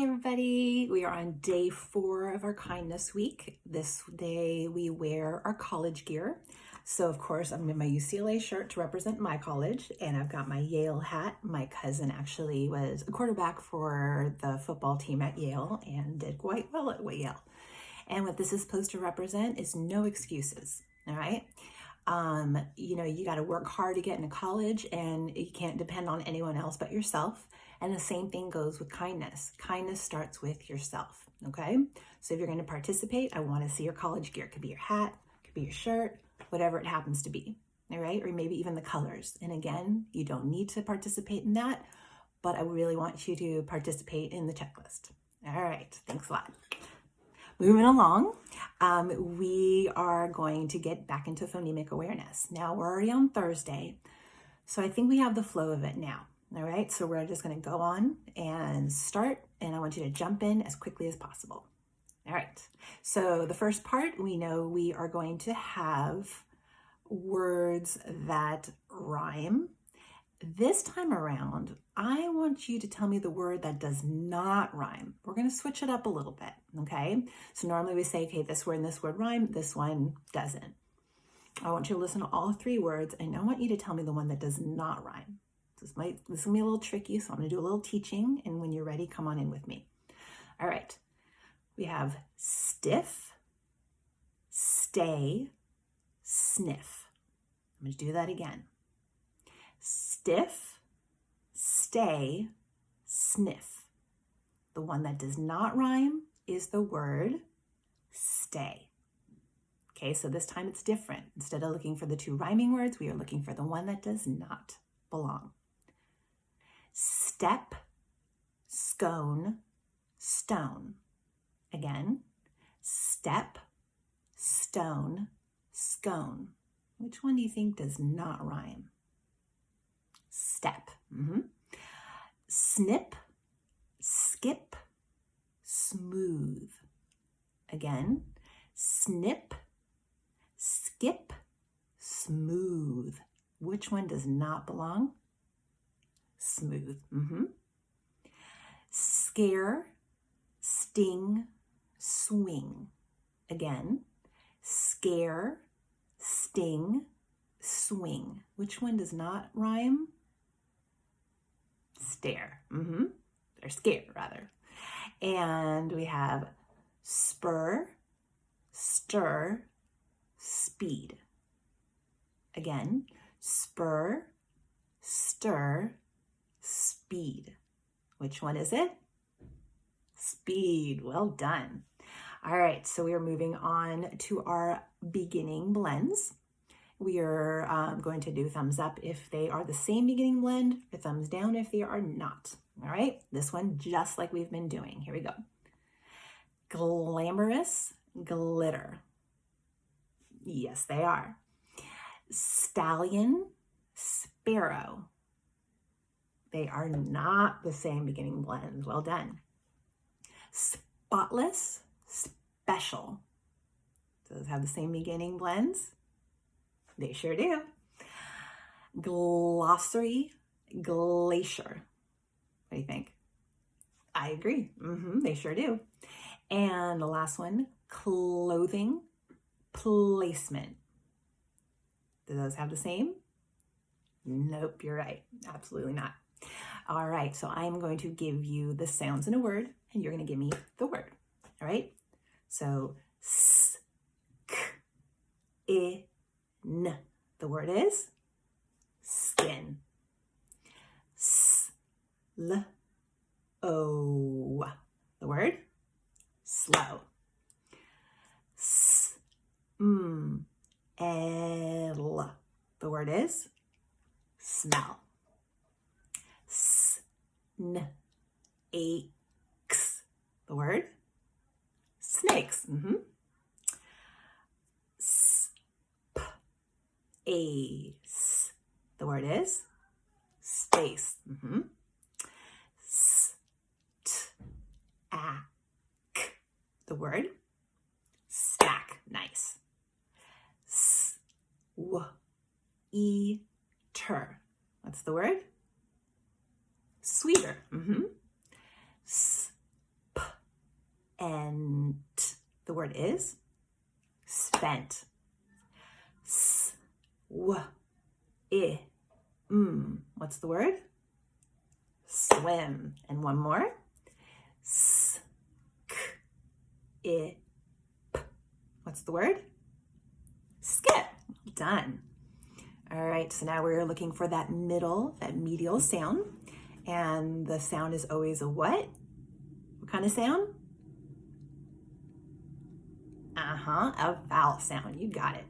Hi everybody, we are on day 4 of our kindness week. This day we wear our college gear. So of course I'm in my UCLA shirt to represent my college, and I've got my Yale hat. My cousin actually was a quarterback for the football team at Yale and did quite well at Yale. And what this is supposed to represent is no excuses, all right? You got to work hard to get into college, and you can't depend on anyone else but yourself. And the same thing goes with kindness. Kindness starts with yourself, okay? So if you're going to participate, I want to see your college gear. It could be your hat, it could be your shirt, whatever it happens to be, all right? Or maybe even the colors. And again, you don't need to participate in that, but I really want you to participate in the checklist. All right, thanks a lot. Moving along, we are going to get back into phonemic awareness. Now we're already on Thursday, so I think we have the flow of it now. All right, so we're just going to go on and start, and I want you to jump in as quickly as possible. All right, so the first part, we know we are going to have words that rhyme. This time around, I want you to tell me the word that does not rhyme. We're going to switch it up a little bit, okay? So normally we say, okay, this word and this word rhyme, this one doesn't. I want you to listen to all 3 words, and I want you to tell me the one that does not rhyme. This will be a little tricky, so I'm going to do a little teaching, and when you're ready, come on in with me. All right. We have stiff, stay, sniff. I'm going to do that again. Stiff, stay, sniff. The one that does not rhyme is the word stay. Okay, so this time it's different. Instead of looking for the 2 rhyming words, we are looking for the one that does not belong. Step, scone, stone. Again, step, stone, scone. Which one do you think does not rhyme? Step. Snip, skip, smooth. Again, snip, skip, smooth. Which one does not belong? Smooth. Scare, sting, swing. Again, scare, sting, swing. Which one does not rhyme? Stare. Or scare, rather. And we have spur, stir, speed. Again, spur, stir, speed. Which one is it? Speed. Well done. All right, so we are moving on to our beginning blends. We are going to do thumbs up if they are the same beginning blend, or thumbs down if they are not. All right, this one just like we've been doing. Here we go. Glamorous, glitter. Yes, they are. Stallion, sparrow. They are not the same beginning blend. Well done. Spotless, special. Do those have the same beginning blends? They sure do. Glossary, glacier. What do you think? I agree. They sure do. And the last one, clothing, placement. Do those have the same? Nope, you're right. Absolutely not. All right, so I'm going to give you the sounds in a word, and you're going to give me the word. All right? So, s, k, I, n. The word is skin. S, l, o. The word slow. S, m, l. The word is smell. S, n, a, x. The word snakes. S, p, ace. The word is space. S, t, a, k. The word stack. Nice. S, w, e, ter. What's the word? Sweeter. S, The word is spent. S, w, I, What's the word? Swim. And one more. S, k, I, p. What's the word? Skip. Done. All right, so now we're looking for that medial sound. And the sound is always a what? What kind of sound? A vowel sound. You got it.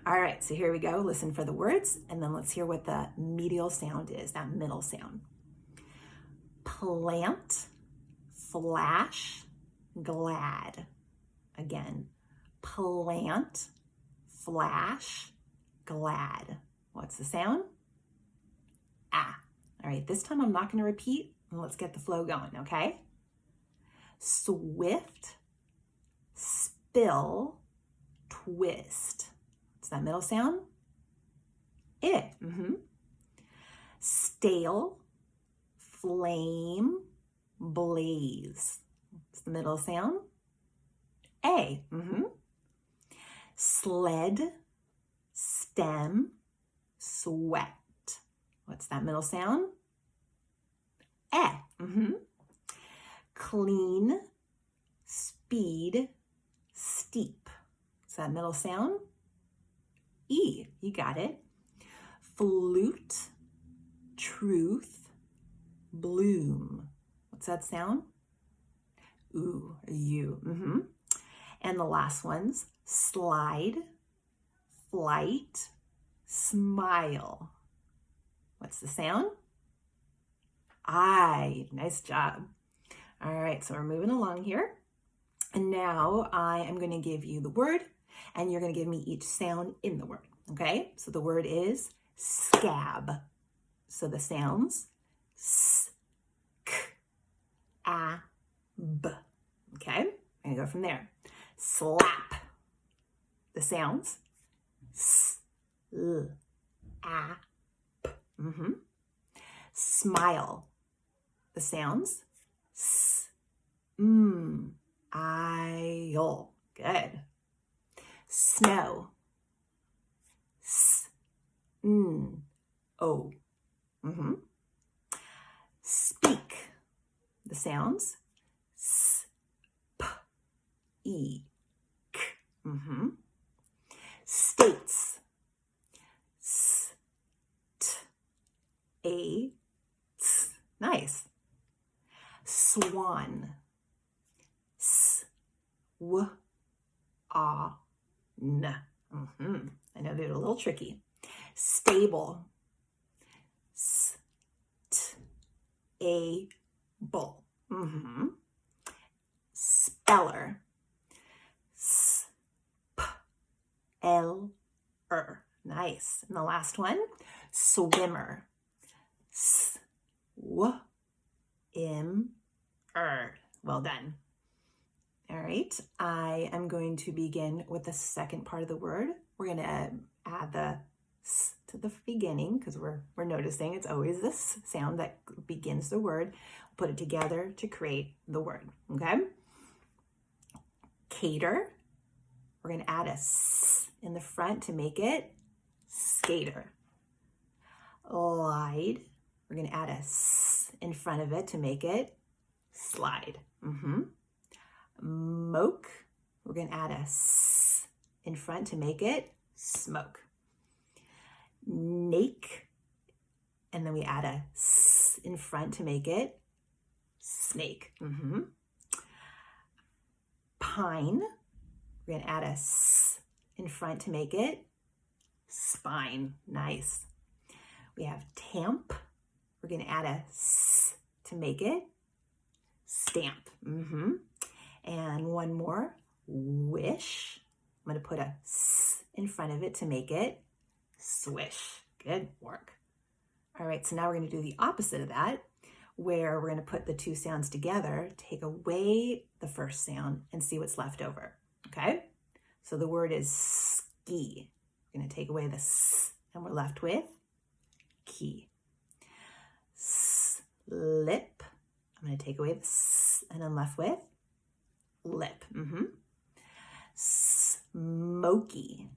All right, so here we go. Listen for the words, and then let's hear what the medial sound is, that middle sound. Plant, flash, glad. Again, plant, flash, glad. What's the sound? Ah. All right, this time I'm not going to repeat, and let's get the flow going, okay? Swift, spill, twist. What's that middle sound? I. Stale, flame, blaze. What's the middle sound? A. Sled, stem, sweat. What's that middle sound? Eh. Clean, speed, steep. What's that middle sound? E. You got it. Flute, truth, bloom. What's that sound? Ooh, U. And the last one's slide, flight, smile. What's the sound? I. Nice job. All right, so we're moving along here. And now I am going to give you the word, and you're going to give me each sound in the word, okay? So the word is scab. So the sounds, s, k, a, b, okay? I'm going to go from there. Slap. The sounds, s, l, a, p. Smile. The sounds, s, I, l. Good. Snow. S, o. Speak. The sounds, s, p, e, k. States. S, t, a, t. Nice. Swan. S, w, a, n. I know they're a little tricky. Stable. S, t, a, bull. Speller. S, p, l, er. Nice. And the last one, swimmer. S, w, im, er. Well done. All right, I am going to begin with the second part of the word. We're going to add the s to the beginning because we're noticing it's always this sound that begins the word. Put it together to create the word, okay? Cater. We're going to add a s in the front to make it skater. Glide. We're going to add a s in front of it to make it slide. Moke. We're going to add a s in front to make it smoke. Nake. And then we add a s in front to make it snake. Pine. We're going to add a s in front to make it spine. Nice. We have tamp. We're going to add a s to make it stamp. And one more, wish. I'm going to put a s in front of it to make it swish. Good work. All right, so now we're going to do the opposite of that, where we're going to put the two sounds together, take away the first sound, and see what's left over. Okay? So the word is ski. We're going to take away the s, and we're left with key. Slip. I'm going to take away the s, and I'm left with lip. Smoky.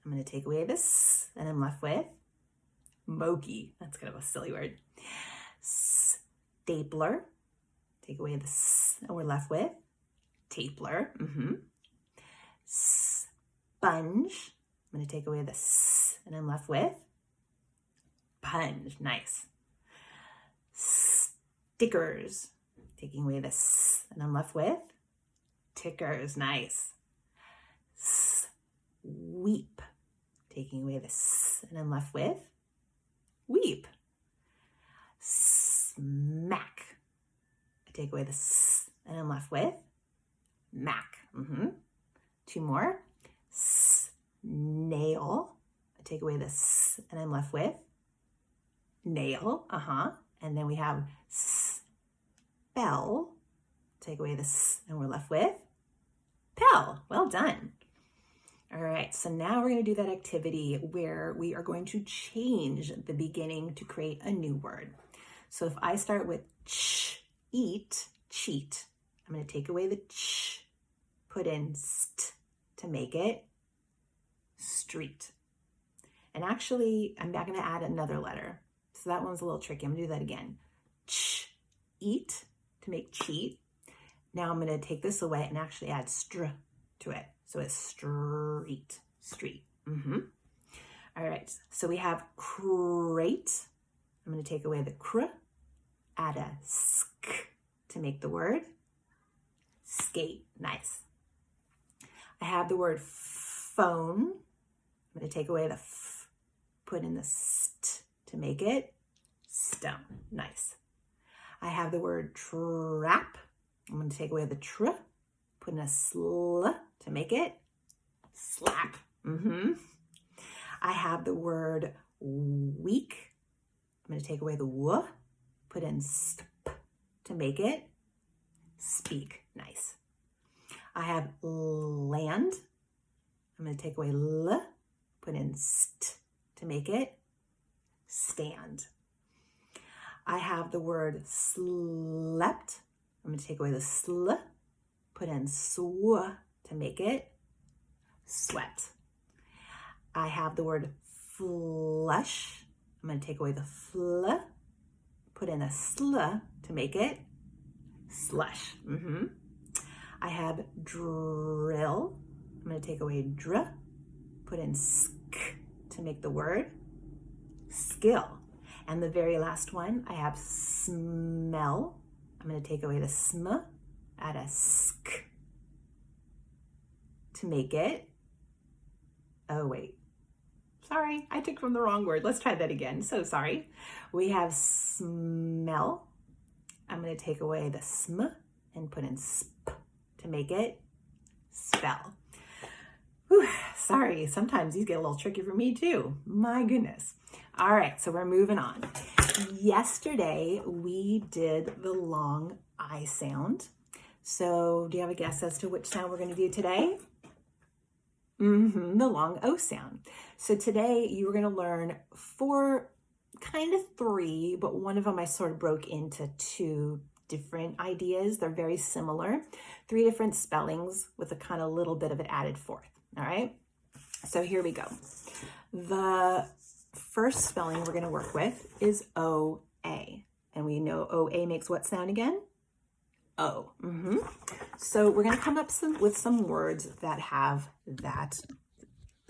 I'm going to take away this and I'm left with Moky. That's kind of a silly word. Stapler. Take away the S and we're left with Tapler. Sponge. I'm going to take away the S and I'm left with Punge. Nice. Stickers. Taking away the S and I'm left with Tickers. Nice. Sweep. Taking away the S and I'm left with Weep. Smack. I take away the S and I'm left with Mac. Two more. Snail. I take away the S and I'm left with Nail. And then we have spell. Take away the S and we're left with Pell. Well done. All right, so now we're going to do that activity where we are going to change the beginning to create a new word. So if I start with eat, cheat, I'm going to take away the ch, put in st to make it street. And actually, I'm not going to add another letter. So that one's a little tricky. I'm going to do that again. Eat to make cheat. Now I'm going to take this away and actually add str to it. So it's street. All right, so we have crate. I'm going to take away the cr, add a sk to make the word skate. Nice. I have the word phone. I'm going to take away the f, put in the st to make it stone. Nice. I have the word trap. I'm going to take away the tr, put in a sl to make it slap. I have the word week. I'm going to take away the w, put in sp to make it speak. Nice. I have land. I'm going to take away l, put in st to make it stand. I have the word slept. I'm going to take away the sl, put in sw to make it sweat. I have the word flush. I'm going to take away the fl, put in a sl to make it slush. I have drill. I'm going to take away dr, put in sk to make the word skill. And the very last one, I have smell. I'm going to take away the sm, add a sk to make it, oh wait, sorry, I took from the wrong word. Let's try that again. So sorry. We have smell. I'm going to take away the sm and put in sp to make it spell. Whew, sorry, sometimes these get a little tricky for me too. My goodness. All right, so we're moving on. Yesterday, we did the long I sound. So do you have a guess as to which sound we're going to do today? The long O sound. So today you were going to learn three, but one of them I sort of broke into two different ideas. They're very similar. 3 different spellings with a kind of little bit of it added forth. All right. So here we go. The first spelling we're going to work with is O-A. And we know O-A makes what sound again? O. So we're going to come up with some words that have that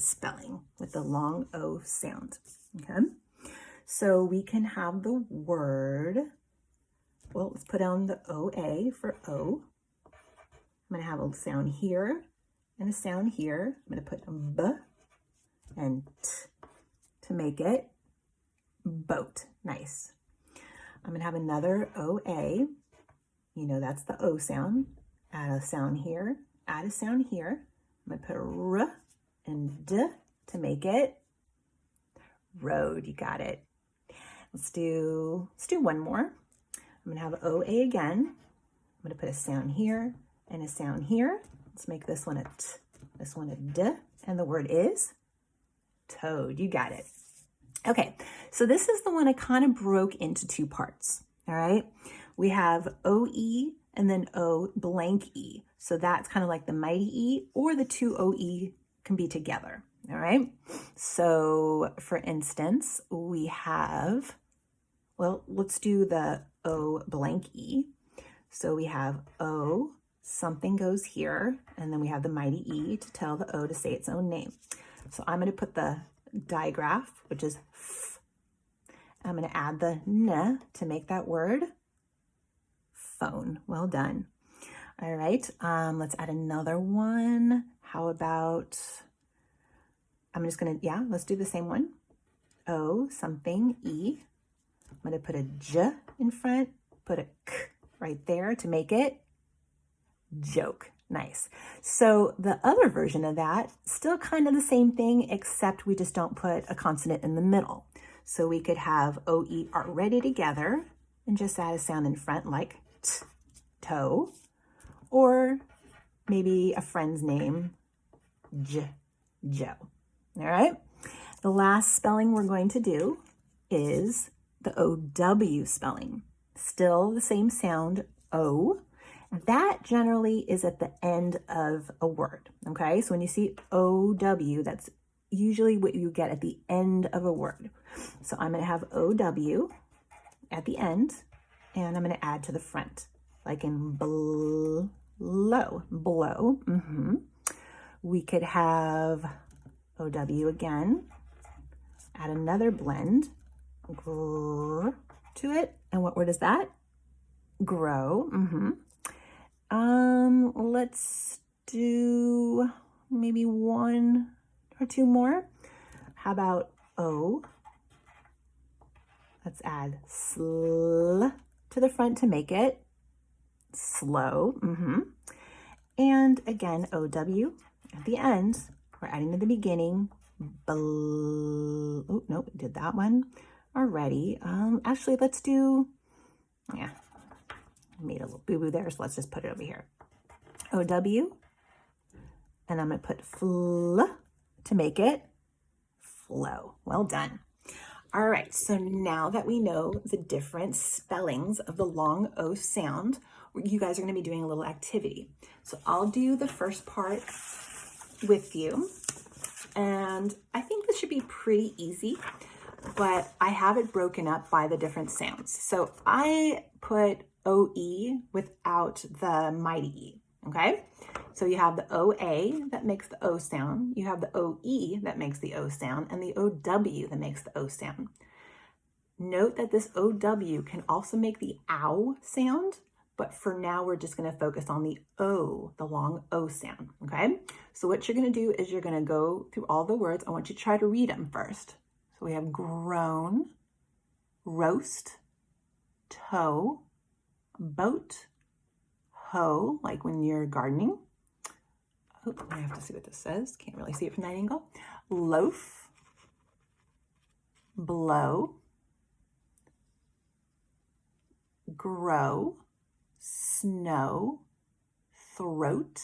spelling with the long O sound. Okay. So we can have the word, well, let's put on the O-A for O. I'm going to have a sound here and a sound here. I'm going to put a B and T to make it boat. Nice. I'm going to have another O-A. You know, that's the O sound. Add a sound here, add a sound here. I'm going to put a R and D to make it road. You got it. Let's do one more. I'm going to have O-A again. I'm going to put a sound here and a sound here. Let's make this one a T, this one a D, and the word is toad. You got it. Okay, so this is the one I kind of broke into 2 parts. All right, we have O-E and then O blank E. So that's kind of like the mighty E, or the two OE can be together. All right. So for instance, we have, well, let's do the O blank E. So we have O, something goes here, and then we have the mighty E to tell the O to say its own name. So I'm going to put the digraph, which is F. I'm going to add the N to make that word phone. Well done. All right, let's add another one. How about, I'm just going to, let's do the same one. O, something, E. I'm going to put a J in front, put a K right there to make it joke. Nice. So the other version of that, still kind of the same thing, except we just don't put a consonant in the middle. So we could have OE already together and just add a sound in front like T, toe, or maybe a friend's name, J, Joe. All right. The last spelling we're going to do is the OW spelling. Still the same sound, O. That generally is at the end of a word, okay? So when you see OW, that's usually what you get at the end of a word. So I'm going to have OW at the end, and I'm going to add to the front, like in blow, blow. We could have OW again, add another blend, grr, to it. And what word is that? Grow. Let's do maybe one or two more. How about O? Let's add sl to the front to make it slow. And again, OW at the end. We're adding to the beginning. Oh, no, we did that one already. Actually, let's do, made a little boo-boo there, so let's just put it over here. OW, and I'm going to put fl to make it flow. Well done. All right, so now that we know the different spellings of the long O sound, you guys are going to be doing a little activity. So I'll do the first part with you, and I think this should be pretty easy, but I have it broken up by the different sounds. So I put OE without the mighty E, okay? So you have the OA that makes the O sound, you have the OE that makes the O sound, and the OW that makes the O sound. Note that this OW can also make the OW sound, but for now we're just going to focus on the O, the long O sound, okay? So what you're going to do is you're going to go through all the words. I want you to try to read them first. So we have grown, roast, toe, boat, hoe, like when you're gardening. Oh, I have to see what this says. Can't really see it from that angle. Loaf, blow, grow, snow, throat,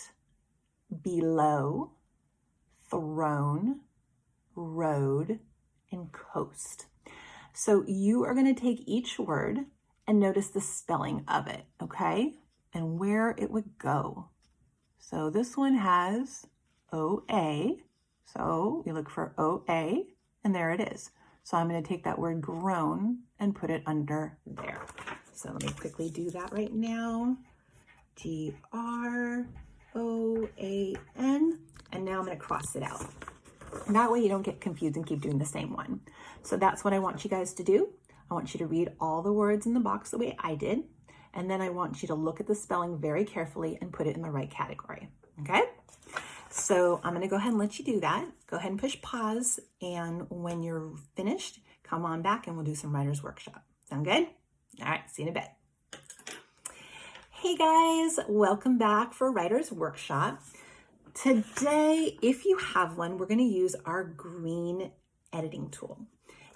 below, throne, road, and coast. So you are going to take each word and notice the spelling of it, okay? And where it would go. So this one has OA. So we look for OA, and there it is. So I'm going to take that word grown and put it under there. So let me quickly do that right now. Groan. And now I'm going to cross it out. And that way you don't get confused and keep doing the same one. So that's what I want you guys to do. I want you to read all the words in the box the way I did. And then I want you to look at the spelling very carefully and put it in the right category. Okay? So I'm going to go ahead and let you do that. Go ahead and push pause. And when you're finished, come on back and we'll do some writer's workshop. Sound good? All right. See you in a bit. Hey guys, welcome back for writer's workshop. Today, if you have one, we're going to use our green editing tool.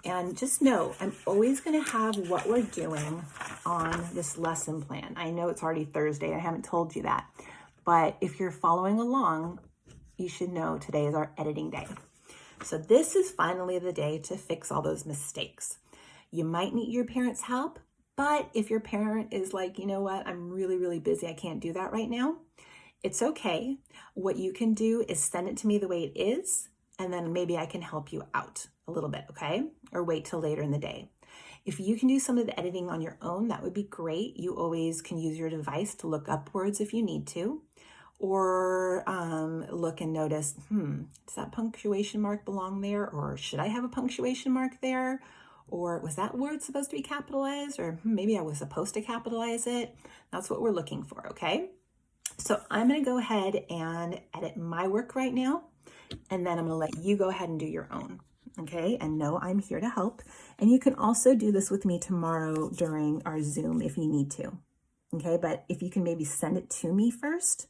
And just know, I'm always going to have what we're doing on this lesson plan. I know it's already Thursday. I haven't told you that. But if you're following along, you should know today is our editing day. So this is finally the day to fix all those mistakes. You might need your parents' help, but if your parent is like, you know what, I'm really, really busy, I can't do that right now, It's okay. What you can do is send it to me the way it is, and then maybe I can help you out a little bit, okay? Or wait till later in the day. If you can do some of the editing on your own, that would be great. You always can use your device to look up words if you need to, or look and notice, does that punctuation mark belong there? Or should I have a punctuation mark there? Or was that word supposed to be capitalized? Or maybe I was supposed to capitalize it. That's what we're looking for, okay? So I'm going to go ahead and edit my work right now, and then I'm going to let you go ahead and do your own, okay? And no, I'm here to help. And you can also do this with me tomorrow during our Zoom if you need to, okay? But if you can maybe send it to me first,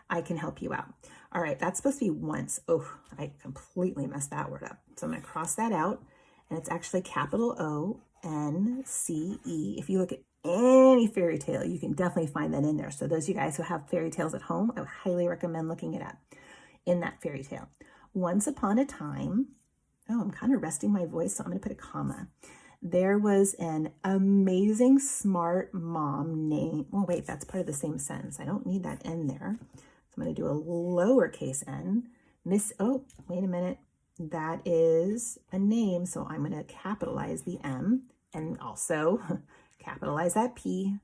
I can help you out. All right, that's supposed to be once. Oh, I completely messed that word up. So I'm going to cross that out, and it's actually capital O-N-C-E. If you look at any fairy tale, you can definitely find that in there. So those of you guys who have fairy tales at home, I would highly recommend looking it up in that fairy tale. Once upon a time, I'm kind of resting my voice, so I'm going to put a comma. There was an amazing, smart mom named, oh wait, that's part of the same sentence. I don't need that N there. So I'm going to do a lowercase n. Oh, wait a minute. That is a name, so I'm going to capitalize the M and also capitalize that P.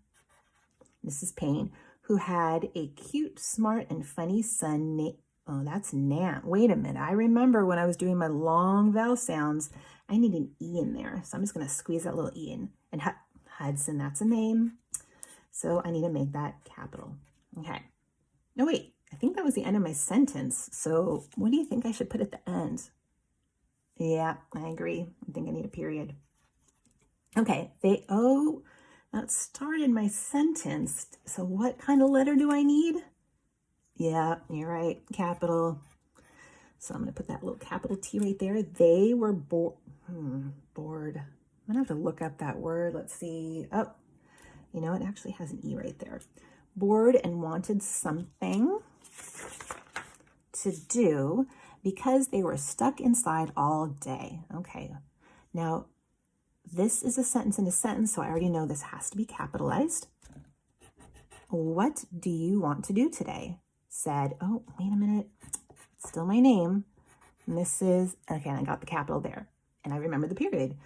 Mrs. Payne, who had a cute, smart, and funny son named, oh, that's Nan. Wait a minute. I remember when I was doing my long vowel sounds, I need an E in there. So I'm just going to squeeze that little E in. And Hudson, that's a name. So I need to make that capital. Okay. No, wait. I think that was the end of my sentence. So what do you think I should put at the end? Yeah, I agree. I think I need a period. Okay. That started my sentence. So what kind of letter do I need? Yeah, you're right. Capital. So I'm going to put that little capital T right there. They were bored. I'm going to have to look up that word. Let's see. Oh, you know, it actually has an E right there. Bored and wanted something to do because they were stuck inside all day. Okay. Now, this is a sentence in a sentence, so I already know this has to be capitalized. What do you want to do today? Said, oh, wait a minute. Still my name. Mrs. Okay, I got the capital there. And I remember the period.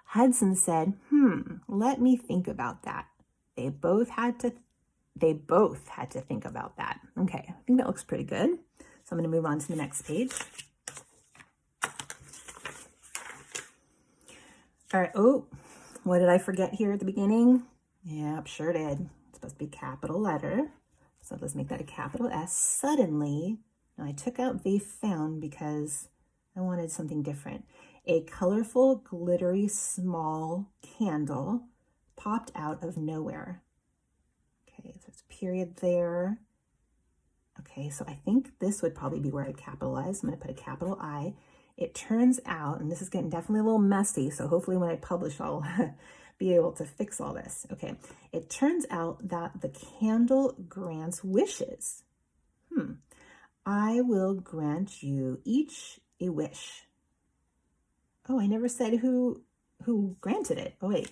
Hudson said, let me think about that. They both had to think about that. Okay, I think that looks pretty good. So I'm going to move on to the next page. All right. Oh, what did I forget here at the beginning? Yep, sure did. It's supposed to be capital letter. So let's make that a capital S. Suddenly, now I took out they found because I wanted something different. A colorful, glittery, small candle popped out of nowhere. Okay, so it's a period there. Okay, so I think this would probably be where I'd capitalize. I'm going to put a capital I. It turns out, and this is getting definitely a little messy, so hopefully when I publish, I'll be able to fix all this. Okay, it turns out that the candle grants wishes. I will grant you each a wish. Oh, I never said who granted it. Oh, wait.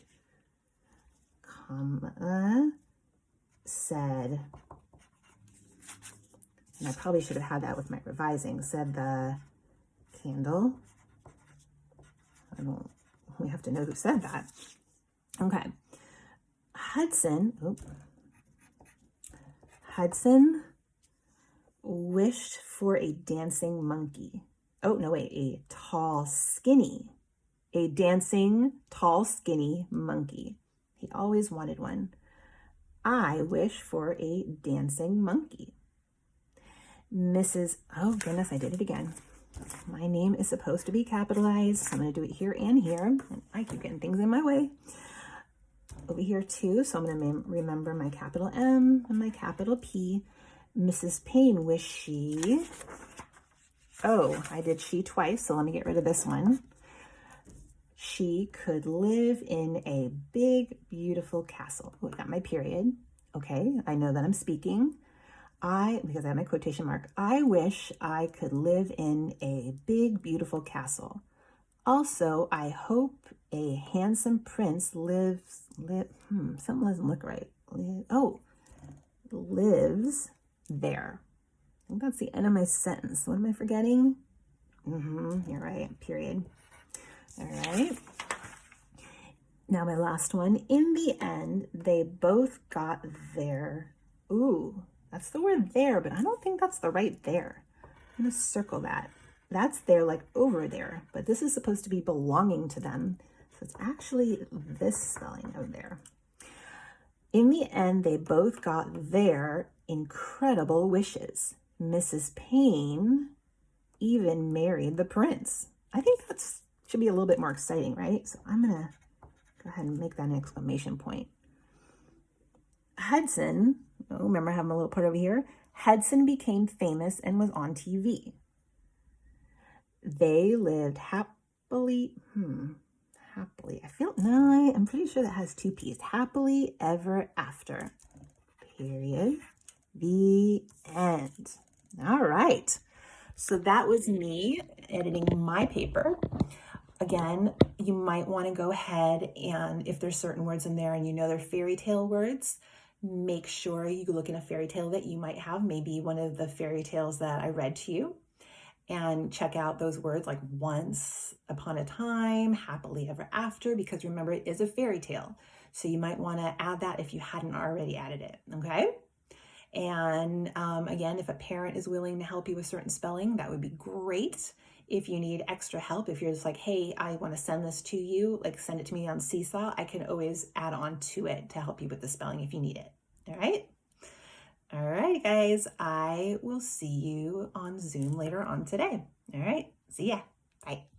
Comma said, and I probably should have had that with my revising, said the candle. We have to know who said that. Okay. Hudson wished for a dancing monkey. Oh, no, wait, a dancing, tall, skinny monkey. He always wanted one. I wish for a dancing monkey. Oh goodness, I did it again. My name is supposed to be capitalized, so I'm going to do it here and here. And I keep getting things in my way. Over here too, so I'm going to remember my capital M and my capital P. Mrs. Payne wished she... Oh, I did she twice, so let me get rid of this one. She could live in a big, beautiful castle. Oh, I got my period. Okay, I know that I'm speaking. Because I have my quotation mark, I wish I could live in a big, beautiful castle. Also, I hope a handsome prince something doesn't look right. Lives there. think that's the end of my sentence. What am I forgetting? You're right, period. All right. Now my last one. In the end, they both got their, ooh, that's the word there, but I don't think that's the right there. I'm gonna circle that. That's there, like over there, but this is supposed to be belonging to them. So it's actually this spelling of there. In the end, they both got their incredible wishes. Mrs. Payne even married the prince. I think that's should be a little bit more exciting, right? So I'm gonna go ahead and make that an exclamation point. Hudson, oh, remember I have my little part over here? Hudson became famous and was on TV. They lived happily, happily. I'm pretty sure that has two P's. Happily ever after. Period. The end. All right. So that was me editing my paper. Again, you might want to go ahead and if there's certain words in there and you know they're fairy tale words, make sure you look in a fairy tale that you might have, maybe one of the fairy tales that I read to you, and check out those words like once upon a time, happily ever after, because remember it is a fairy tale. So you might want to add that if you hadn't already added it, okay? And again, if a parent is willing to help you with certain spelling, that would be great. If you need extra help, if you're just like, hey, I want to send this to you, like send it to me on Seesaw, I can always add on to it to help you with the spelling if you need it. All right? All right, guys, I will see you on Zoom later on today. All right, see ya. Bye.